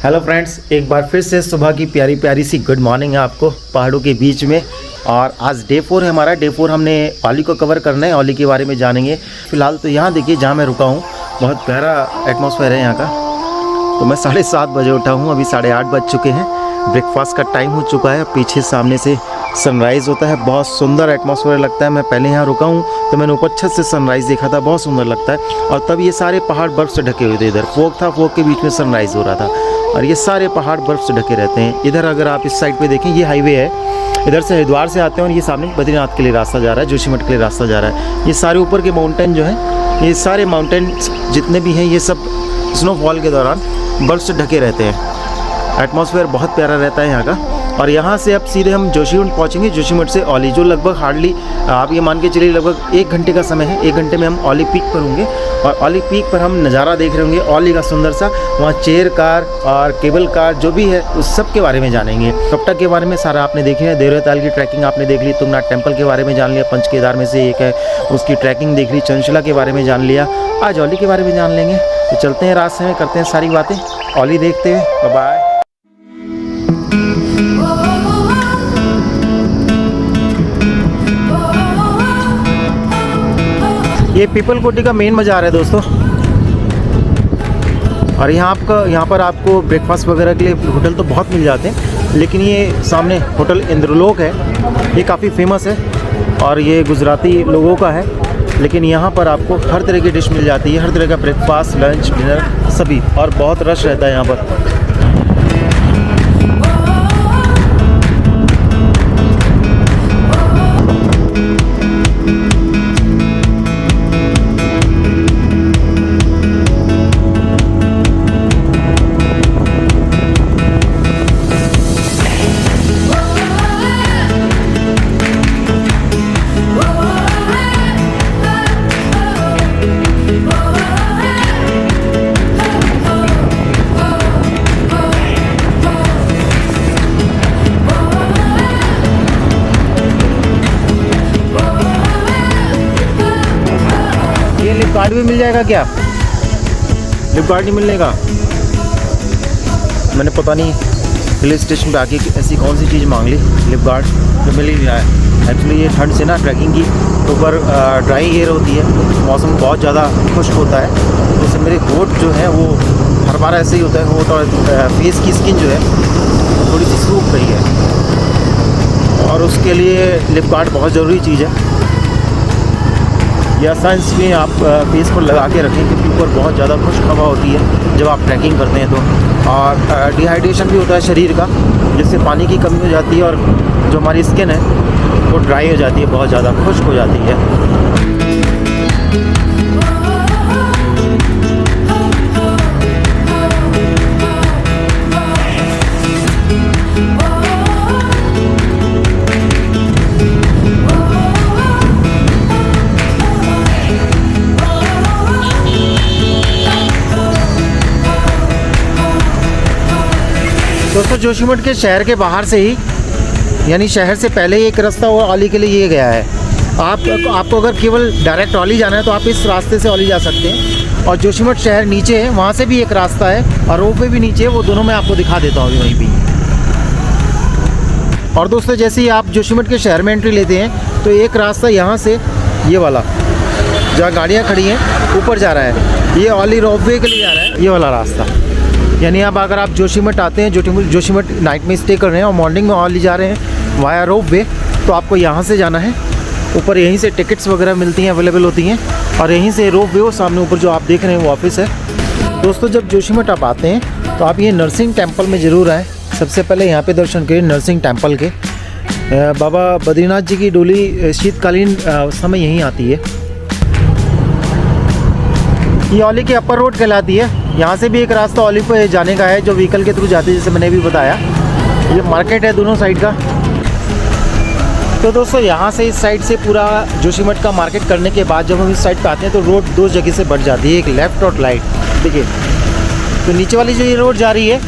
Hello friends, एक बार फिर से सुबह की प्यारी प्यारी सी गुड मॉर्निंग है आपको पहाड़ों के बीच में। और आज डे 4 है हमारा। डे 4 हमने औली को कवर करना है, औली के बारे में जानेंगे। फ़िलहाल तो यहाँ देखिए जहाँ मैं रुका हूँ, बहुत प्यारा एटमॉस्फेयर है यहाँ का। तो मैं 7:30 बजे उठा हूँ, अभी 8:30 बज चुके हैं। ब्रेकफास्ट का टाइम हो चुका है। पीछे सामने से सनराइज़ होता है, बहुत सुंदर एटमॉस्फेयर लगता है। मैं पहले यहाँ रुका हूँ तो मैंने ऊपर छत से सनराइज़ देखा था, बहुत सुंदर लगता है। और तब ये सारे पहाड़ बर्फ़ से ढके हुए थे। इधर फोग था, फोग के बीच में सनराइज़ हो रहा था और ये सारे पहाड़ बर्फ़ से ढके रहते हैं। इधर अगर आप इस साइड पे देखें, ये हाईवे है, इधर से हरिद्वार से आते हैं और ये सामने बद्रीनाथ के लिए रास्ता जा रहा है, जोशीमठ के लिए रास्ता जा रहा है। ये सारे ऊपर के माउंटेन जो हैं, ये सारे माउंटेन जितने भी हैं, ये सब स्नोफॉल के दौरान बर्फ़ से ढके रहते हैं। एटमॉस्फेयर बहुत प्यारा रहता है यहाँ का। और यहाँ से अब सीधे हम जोशीमठ पहुँचेंगे। जोशीमठ से औली, जो लगभग हार्डली आप ये मान के चलिए लगभग 1 घंटे का समय है। 1 घंटे में हम औली पीक पर होंगे और औली पीक पर हम नज़ारा देख रहे होंगे औली का सुंदर सा। वहाँ चेयर कार और केबल कार जो भी है उस सब के बारे में जानेंगे। टोकटा के बारे में सारा आपने देखे है, देवरताल की ट्रैकिंग आपने देख ली, तुंगनाथ टेम्पल के बारे में जान लिया, पंच केदार में से एक है उसकी ट्रैकिंग देख ली, चंचला के बारे में जान लिया। आज औली के बारे में जान लेंगे। तो चलते हैं रास्ते में, करते हैं सारी बातें औली देखते हुए। बाय। ये पीपल कोटी का मेन बाज़ार है दोस्तों। और यहाँ पर आपको ब्रेकफास्ट वगैरह के लिए होटल तो बहुत मिल जाते हैं, लेकिन ये सामने होटल इंद्रलोक है, ये काफ़ी फेमस है और ये गुजराती लोगों का है। लेकिन यहाँ पर आपको हर तरह की डिश मिल जाती है, हर तरह का ब्रेकफास्ट, लंच, डिनर सभी। और बहुत रश रहता है यहाँ पर। लिप गार्ड भी मिल जाएगा क्या? लिप गार्ड नहीं मिलने का? मैंने पता नहीं हिल स्टेशन पे आके ऐसी कौन सी चीज़ मांग ली, लिप गार्ड तो मिल ही नहीं रहा है। एक्चुअली ये ठंड से ना ट्रैकिंग की ऊपर ड्राई एयर होती है, मौसम बहुत ज़्यादा खुश्क होता है। जैसे मेरे होठ जो है वो हर बार ऐसे ही होता है, होठ और फेस की स्किन जो है थोड़ी सी सूख रही है और उसके लिए लिप गार्ड बहुत ज़रूरी चीज़ है। या साइंस में आप फेस पर लगा के रखें, क्योंकि ऊपर बहुत ज़्यादा खुश्क हवा होती है जब आप ट्रैकिंग करते हैं तो। और डिहाइड्रेशन भी होता है शरीर का, जिससे पानी की कमी हो जाती है और जो हमारी स्किन है वो ड्राई हो जाती है, बहुत ज़्यादा खुश्क हो जाती है। दोस्तों, जोशीमठ के शहर के बाहर से ही, यानी शहर से पहले ही एक रास्ता वो औली के लिए ये गया है। आपको अगर केवल डायरेक्ट औली जाना है तो आप इस रास्ते से औली जा सकते हैं। और जोशीमठ शहर नीचे है, वहाँ से भी एक रास्ता है और रोपवे भी नीचे है, वो दोनों मैं आपको दिखा देता हूँ वहीं भी। और दोस्तों, जैसे ही आप जोशीमठ के शहर में एंट्री लेते हैं तो एक रास्ता यहाँ से, ये वाला जहाँ गाड़ियाँ खड़ी हैं, ऊपर जा रहा है, ये औली रोपवे के लिए जा रहा है, ये वाला रास्ता। यानी अब अगर आप जोशीमठ आते हैं, जोशीमठ नाइट में स्टे कर रहे हैं और मॉर्निंग में औली जा रहे हैं वाया रोप वे, तो आपको यहाँ से जाना है ऊपर। यहीं से टिकट्स वगैरह मिलती हैं, अवेलेबल होती हैं और यहीं से रोप वे, वो सामने ऊपर जो आप देख रहे हैं वो ऑफिस है। दोस्तों, जब जोशीमठ आप आते हैं तो आप ये नरसिंह टेम्पल में ज़रूर आएँ। सबसे पहले यहाँ पे दर्शन करें नरसिंह टेम्पल के। बाबा बद्रीनाथ जी की डोली शीतकालीन समय यहीं आती है। ये औली की अपर रोड कहलाती है। यहाँ से भी एक रास्ता औली पे जाने का है जो व्हीकल के थ्रू जाते हैं, जैसे मैंने भी बताया। ये मार्केट है दोनों साइड का। तो दोस्तों, यहाँ से इस साइड से पूरा जोशीमठ का मार्केट करने के बाद जब हम इस साइड पे आते हैं तो रोड 2 जगह से बढ़ जाती है, एक लेफ़्ट और राइट। देखिए, तो नीचे वाली जो ये रोड जा रही है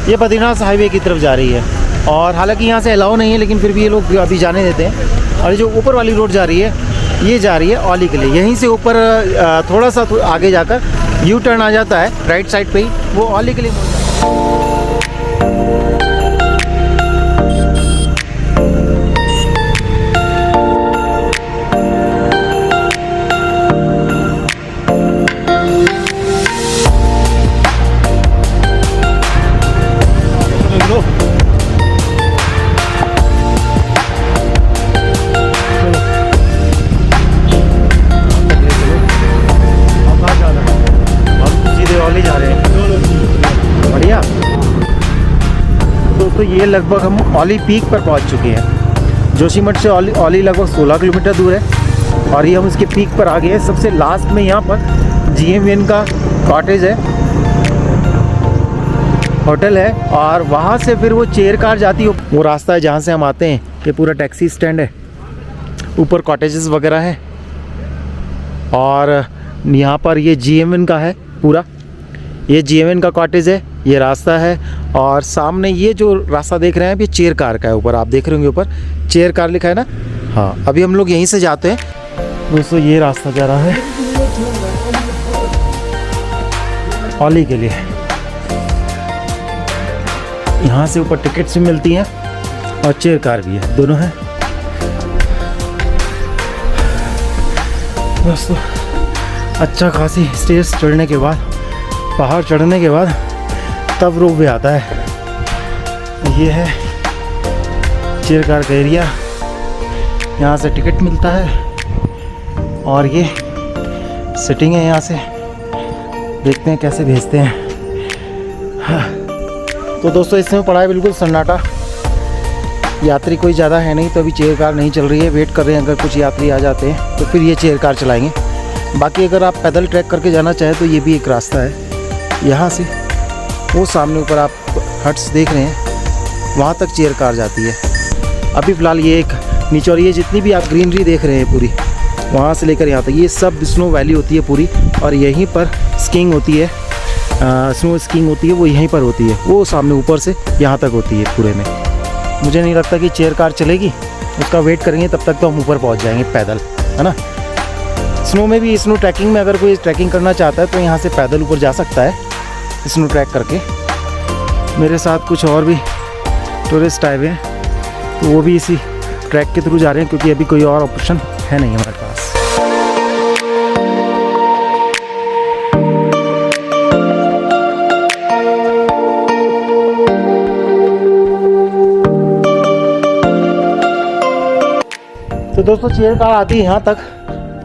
ये बद्रीनाथ हाईवे की तरफ जा रही है। और हालांकि यहाँ से अलाउ नहीं है, लेकिन फिर भी ये लोग अभी जाने देते हैं। और जो ऊपर वाली रोड जा रही है ये जा रही है औली के लिए। यहीं से ऊपर थोड़ा सा आगे जाकर यू टर्न आ जाता है राइट साइड पे ही, वो औली के लिए मुड़ जाता है। तो ये लगभग हम औली पीक पर पहुंच चुके हैं। जोशीमठ से औली लगभग 16 किलोमीटर दूर है और ये हम इसके पीक पर आ गए हैं। सबसे लास्ट में यहाँ पर GMVN का कॉटेज है, होटल है, और वहाँ से फिर वो चेयर कार जाती है। वो रास्ता है जहाँ से हम आते हैं। ये पूरा टैक्सी स्टैंड है, ऊपर कॉटेजेस वगैरह है, और यहाँ पर ये GMVN का है पूरा। ये GMVN का कॉटेज है, ये रास्ता है, और सामने ये जो रास्ता देख रहे हैं ये चेयर कार का है। ऊपर आप देख रहे होंगे, ऊपर चेयर कार लिखा है ना। हाँ, अभी हम लोग यहीं से जाते हैं। दोस्तों ये रास्ता जा रहा है औली के लिए। यहाँ से ऊपर टिकट्स भी मिलती हैं और चेयर कार भी है, दोनों हैं। दोस्तों अच्छा खासी स्टेज चढ़ने के बाद, पहाड़ चढ़ने के बाद तब रोप वे आता है। ये है चेयर कार का एरिया, यहाँ से टिकट मिलता है और ये सिटिंग है। यहाँ से देखते हैं कैसे भेजते हैं। हाँ। तो दोस्तों इस समय पड़ा है बिल्कुल सन्नाटा, यात्री कोई ज़्यादा है नहीं, तो अभी चेयर कार नहीं चल रही है। वेट कर रहे हैं, अगर कुछ यात्री आ जाते हैं तो फिर ये चेयर कार चलाएंगे। बाकी अगर आप पैदल ट्रैक करके जाना चाहें तो ये भी एक रास्ता है। यहाँ से वो सामने ऊपर आप हट्स देख रहे हैं, वहाँ तक चेयर कार जाती है। अभी फ़िलहाल ये एक नीचे, और ये जितनी भी आप ग्रीनरी देख रहे हैं पूरी, वहाँ से लेकर यहाँ तक ये सब स्नो वैली होती है पूरी। और यहीं पर स्कीइंग होती है, स्नो स्कीइंग होती है, वो यहीं पर होती है। वो सामने ऊपर से यहाँ तक होती है पूरे में। मुझे नहीं लगता कि चेयर कार चलेगी, उसका वेट करेंगे, तब तक तो हम ऊपर पहुँच जाएंगे पैदल, है ना। स्नो में भी, स्नो ट्रैकिंग में अगर कोई ट्रैकिंग करना चाहता है तो यहाँ से पैदल ऊपर जा सकता है स्नो ट्रैक करके। मेरे साथ कुछ और भी टूरिस्ट आए हुए हैं, तो वो भी इसी ट्रैक के थ्रू जा रहे हैं, क्योंकि अभी कोई और ऑप्शन है नहीं हमारे पास। तो दोस्तों चेयर कार आती है यहाँ तक,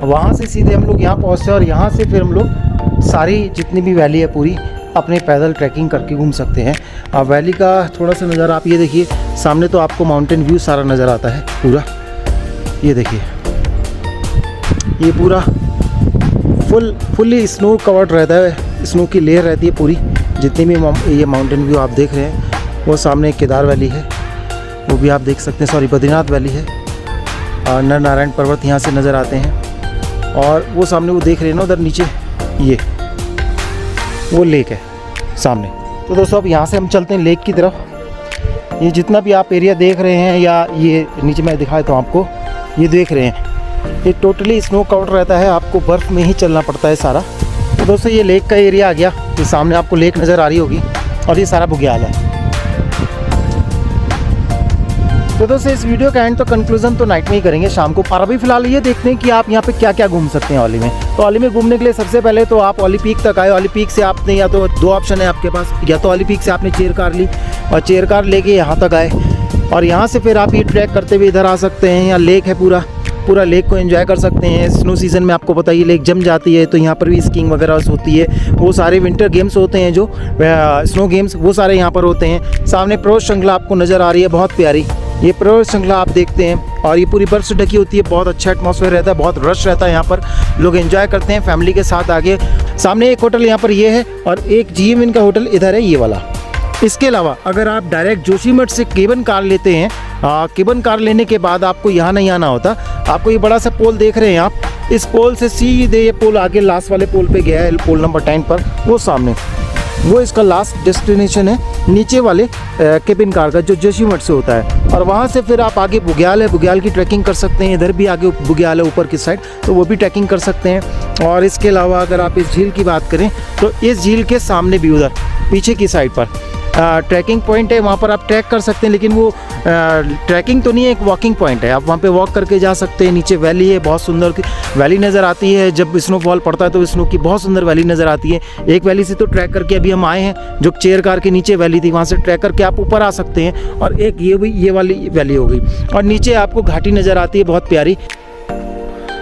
वहाँ से सीधे हम लोग यहाँ पहुँचते हैं, और यहाँ से फिर हम लोग सारी जितनी भी वैली है पूरी अपने पैदल ट्रैकिंग करके घूम सकते हैं। अब वैली का थोड़ा सा नज़ारा आप ये देखिए, सामने तो आपको माउंटेन व्यू सारा नज़र आता है पूरा। ये देखिए, ये पूरा फुल्ली स्नो कवर्ड रहता है, स्नो की लेयर रहती है पूरी। जितनी भी ये माउंटेन व्यू आप देख रहे हैं, वो सामने केदार वैली है, वो भी आप देख सकते हैं, सॉरी बद्रीनाथ वैली है, और नर नारायण पर्वत यहाँ से नज़र आते हैं। और वो सामने वो देख रहे हैं ना उधर नीचे, ये वो लेक है सामने। तो दोस्तों अब यहाँ से हम चलते हैं लेक की तरफ। ये जितना भी आप एरिया देख रहे हैं, या ये नीचे मैं दिखाया तो आपको, ये देख रहे हैं, ये टोटली स्नो कवर्ड रहता है, आपको बर्फ़ में ही चलना पड़ता है सारा। तो दोस्तों ये लेक का एरिया आ गया, ये सामने आपको लेक नज़र आ रही होगी, और ये सारा बुग्याल है। तो दोस्तों इस वीडियो का एंड तो कंक्लूजन तो नाइट में ही करेंगे, शाम को। और अभी फिलहाल ये देखते हैं कि आप यहाँ पे क्या क्या घूम सकते हैं औली में। तो औली में घूमने के लिए सबसे पहले तो आप औली पीक तक आए। औली पीक से आपने, या तो दो ऑप्शन है आपके पास, या तो औली पीक से आपने चेयर कार ली और चेयर कार लेके यहाँ तक आए, और यहाँ से फिर आप ये ट्रैक करते हुए इधर आ सकते हैं। यहाँ लेक है, पूरा लेक को एंजॉय कर सकते हैं। स्नो सीज़न में आपको पता ही लेक जम जाती है, तो यहाँ पर भी स्कीइंग वगैरह होती है। वो सारे विंटर गेम्स होते हैं, जो स्नो गेम्स, वो सारे यहाँ पर होते हैं। सामने पर्वत श्रृंखला आपको नज़र आ रही है, बहुत प्यारी ये पर्वत श्रृंखला आप देखते हैं, और ये पूरी बर्फ से ढकी होती है। बहुत अच्छा एटमॉस्फेयर रहता है, बहुत रश रहता है यहाँ पर, लोग एंजॉय करते हैं फैमिली के साथ आगे। सामने एक होटल यहाँ पर ये है, और एक GMVN का होटल इधर है, ये वाला। इसके अलावा अगर आप डायरेक्ट जोशीमठ से केबन कार लेते हैं, केबन कार लेने के बाद आपको यहाँ नहीं आना होता। आपको ये बड़ा सा पोल देख रहे हैं आप, इस पोल से सीधे ये पोल आगे लास्ट वाले पोल पे गया है, पोल नंबर 10 पर, वो सामने वो इसका लास्ट डेस्टिनेशन है नीचे वाले केबिन कार का, जो जोशीमठ से होता है। और वहाँ से फिर आप आगे बुग्याल है, बुग्याल की ट्रैकिंग कर सकते हैं। इधर भी आगे बुग्याल है ऊपर की साइड, तो वो भी ट्रैकिंग कर सकते हैं। और इसके अलावा अगर आप इस झील की बात करें तो इस झील के सामने भी उधर पीछे की साइड पर ट्रैकिंग पॉइंट है, वहाँ पर आप ट्रैक कर सकते हैं। लेकिन वो ट्रैकिंग तो नहीं है, एक वॉकिंग पॉइंट है, आप वहाँ पे वॉक करके जा सकते हैं। नीचे वैली है, बहुत सुंदर वैली नज़र आती है। जब स्नोफॉल पड़ता है तो स्नो की बहुत सुंदर वैली नज़र आती है। एक वैली से तो ट्रैक करके अभी हम आए हैं, जो चेयर कार के नीचे वैली थी, वहाँ से ट्रैक करके आप ऊपर आ सकते हैं। और एक ये वाली वैली हो गई, और नीचे आपको घाटी नज़र आती है बहुत प्यारी।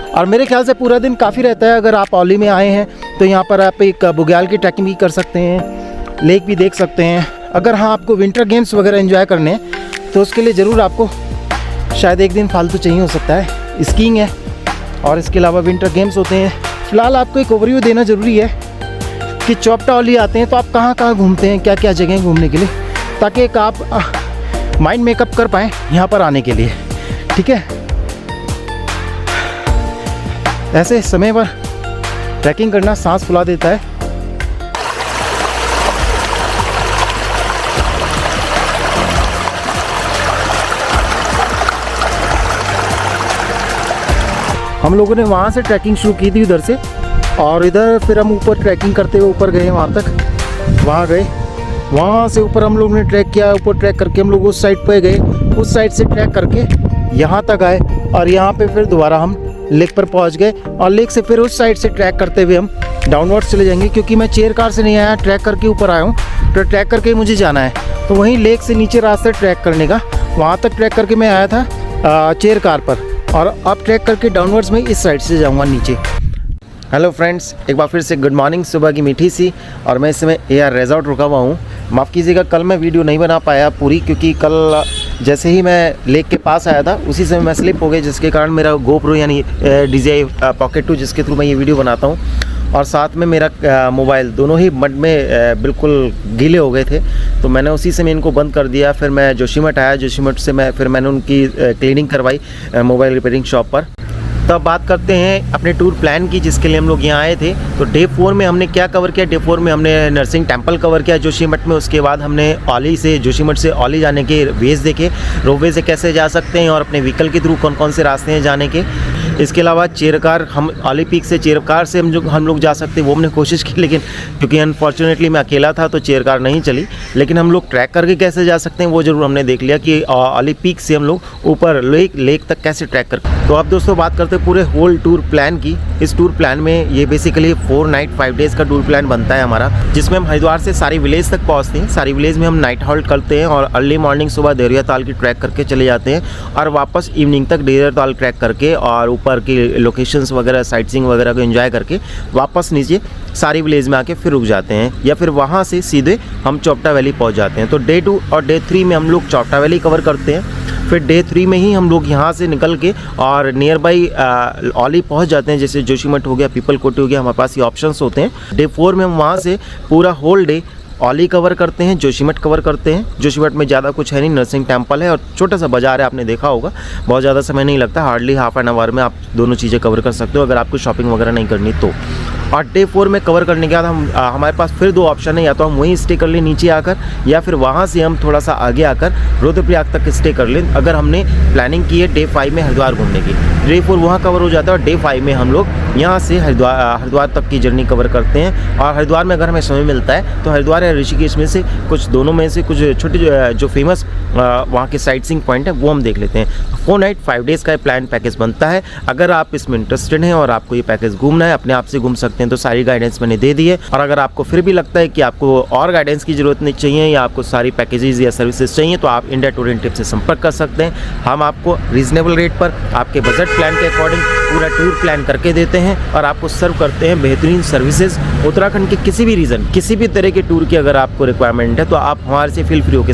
और मेरे ख्याल से पूरा दिन काफ़ी रहता है। अगर आप औली में आए हैं तो यहाँ पर आप एक बुग्याल की ट्रैकिंग भी कर सकते हैं, लेक भी देख सकते हैं। अगर हाँ आपको विंटर गेम्स वगैरह एंजॉय करने हैं तो उसके लिए ज़रूर आपको शायद एक दिन फालतू चाहिए हो सकता है। स्कीइंग है और इसके अलावा विंटर गेम्स होते हैं। फ़िलहाल आपको एक ओवरव्यू देना ज़रूरी है कि चोपटा औली आते हैं तो आप कहाँ कहाँ घूमते हैं, क्या क्या जगह घूमने के लिए, ताकि एक आप माइंड मेकअप कर पाएँ यहाँ पर आने के लिए। ठीक है, ऐसे समय पर ट्रैकिंग करना सांस फुला देता है। हम लोगों ने वहाँ से ट्रैकिंग शुरू की थी उधर से, और इधर फिर हम ऊपर ट्रैकिंग करते हुए ऊपर गए, वहाँ तक वहाँ गए। वहाँ से ऊपर हम लोग ने ट्रैक किया, ऊपर ट्रैक करके हम लोग उस साइड पे गए, उस साइड से ट्रैक करके यहाँ तक आए, और यहाँ पे फिर दोबारा हम लेक पर पहुँच गए। और लेक से फिर उस साइड से ट्रैक करते हुए हम डाउनवर्ड्स चले जाएंगे, क्योंकि मैं चेयर कार से नहीं आया, ट्रैक करके ऊपर आया हूँ, तो ट्रैक करके मुझे जाना है। तो वहीं लेक से नीचे रास्ते ट्रैक करने का, वहाँ तक ट्रैक करके मैं आया था चेयर कार पर, और अब ट्रैक करके डाउनवर्ड्स में इस साइड से जाऊंगा नीचे। हेलो फ्रेंड्स, एक बार फिर से गुड मॉर्निंग, सुबह की मीठी सी। और मैं इस समय AR रिजॉर्ट रुका हुआ हूँ। माफ़ कीजिएगा, कल मैं वीडियो नहीं बना पाया पूरी, क्योंकि कल जैसे ही मैं लेक के पास आया था उसी समय मैं स्लिप हो गई, जिसके कारण मेरा GoPro यानी DJI Pocket 2 जिसके थ्रू मैं ये वीडियो बनाता हूँ, और साथ में मेरा मोबाइल, दोनों ही मड में बिल्कुल गीले हो गए थे। तो मैंने उसी समय इनको बंद कर दिया। फिर मैं जोशीमठ आया, जोशीमठ से मैंने उनकी क्लीनिंग करवाई मोबाइल रिपेयरिंग शॉप पर। तो अब बात करते हैं अपने टूर प्लान की, जिसके लिए हम लोग यहाँ आए थे। तो डे 4 में हमने क्या कवर किया? डे 4 में हमने नरसिंह टेम्पल कवर किया जोशीमठ में। उसके बाद हमने औली से, जोशीमठ से औली जाने के वेज देखे, रोपवे से कैसे जा सकते हैं और अपने व्हीकल के थ्रू कौन कौन से रास्ते हैं जाने के। इसके अलावा चेयरकार, हम औली पीक से चेयरकार से हम लोग जा सकते हैं, वो हमने कोशिश की, लेकिन क्योंकि अनफॉर्चुनेटली मैं अकेला था तो चेयरकार नहीं चली। लेकिन हम लोग ट्रैक करके कैसे जा सकते हैं वो ज़रूर हमने देख लिया कि औली पीक से हम लोग ऊपर लेक तक कैसे ट्रैक कर। तो अब दोस्तों बात करते हैं पूरे होल टूर प्लान की। इस टूर प्लान में ये बेसिकली 4 नाइट 5 डेज़ का टूर प्लान बनता है हमारा, जिसमें हम हरिद्वार से सारी विलेज तक पहुँचते हैं। सारी विलेज में हम नाइट हॉल्ट करते हैं और अर्ली मॉर्निंग सुबह देवरिया ताल की ट्रैक करके चले जाते हैं, और वापस इवनिंग तक देवरिया ताल ट्रैक करके और ऊपर की लोकेशंस वगैरह, साइट सीइंग वगैरह को एंजॉय करके वापस नीचे सारी विलेज में आके फिर रुक जाते हैं, या फिर वहाँ से सीधे हम चोपटा वैली पहुँच जाते हैं। तो डे 2 और डे 3 में हम लोग चोपटा वैली कवर करते हैं। फिर डे 3 में ही हम लोग यहाँ से निकल के और नियर बाई औली पहुँच जाते हैं, जैसे जोशीमठ हो गया, पीपल कोटी हो गया, हमारे पास ये ऑप्शंस होते हैं। डे 4 में हम वहाँ से पूरा होल डे औली कवर करते हैं, जोशीमठ कवर करते हैं। जोशीमठ में ज़्यादा कुछ है नहीं, नरसिंह टेम्पल है और छोटा सा बाजार है, आपने देखा होगा, बहुत ज़्यादा समय नहीं लगता, हार्डली हाफ एन आवर में आप दोनों चीज़ें कवर कर सकते हो अगर आपको शॉपिंग वगैरह नहीं करनी तो। और डे 4 में कवर करने के बाद हमारे पास फिर 2 ऑप्शन है, या तो हम वहीं स्टे कर लें नीचे आकर, या फिर वहाँ से हम थोड़ा सा आगे आकर रुद्रप्रयाग तक स्टे कर लें, अगर हमने प्लानिंग की है डे 5 में हरिद्वार घूमने की। डे 4 वहाँ कवर हो जाता है और डे 5 में हम लोग यहाँ से हरिद्वार तक की जर्नी कवर करते हैं। और हरिद्वार में अगर हमें समय मिलता है तो हरिद्वार या ऋषिकेश में से कुछ, दोनों में से कुछ छोटे जो फेमस वहाँ के साइट सीइंग पॉइंट है वो हम देख लेते हैं। 4 नाइट 5 डेज़ का प्लान पैकेज बनता है। अगर आप इसमें इंटरेस्टेड हैं और आपको ये पैकेज घूमना है, अपने आप से घूम सकते हैं, तो सारी गाइडेंस मैंने दे दी है। और अगर आपको फिर भी लगता है कि आपको और गाइडेंस की ज़रूरत नहीं चाहिए, या आपको सारी पैकेजेस या सर्विसेज चाहिए, तो आप इंडिया टूर एंड ट्रिप से संपर्क कर सकते हैं। हम आपको रीजनेबल रेट पर आपके बजट प्लान के अकॉर्डिंग पूरा टूर प्लान करके देते हैं और आपको सर्व करते हैं बेहतरीन सर्विसेज। उत्तराखंड के किसी भी रीजन, किसी भी तरह के टूर की अगर आपको रिक्वायरमेंट है तो आप हमारे से फील फ्री होकर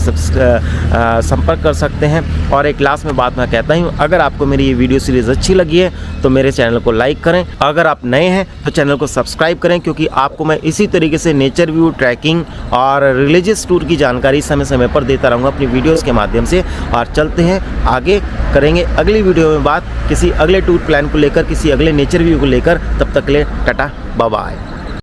संपर्क कर सकते हैं। और एक लास्ट में बात मैं कहता हूँ, अगर आपको मेरी ये वीडियो सीरीज़ अच्छी लगी है तो मेरे चैनल को लाइक करें, अगर आप नए हैं तो चैनल को सब्सक्राइब करें, क्योंकि आपको मैं इसी तरीके से नेचर व्यू, ट्रैकिंग और रिलीजियस टूर की जानकारी समय समय पर देता रहूँगा अपनी वीडियोज़ के माध्यम से। और चलते हैं आगे, करेंगे अगली वीडियो में बात किसी अगले टूर प्लान को लेकर, किसी अगले नेचर व्यू को लेकर। तब तक ले टाटा, बाय बाय।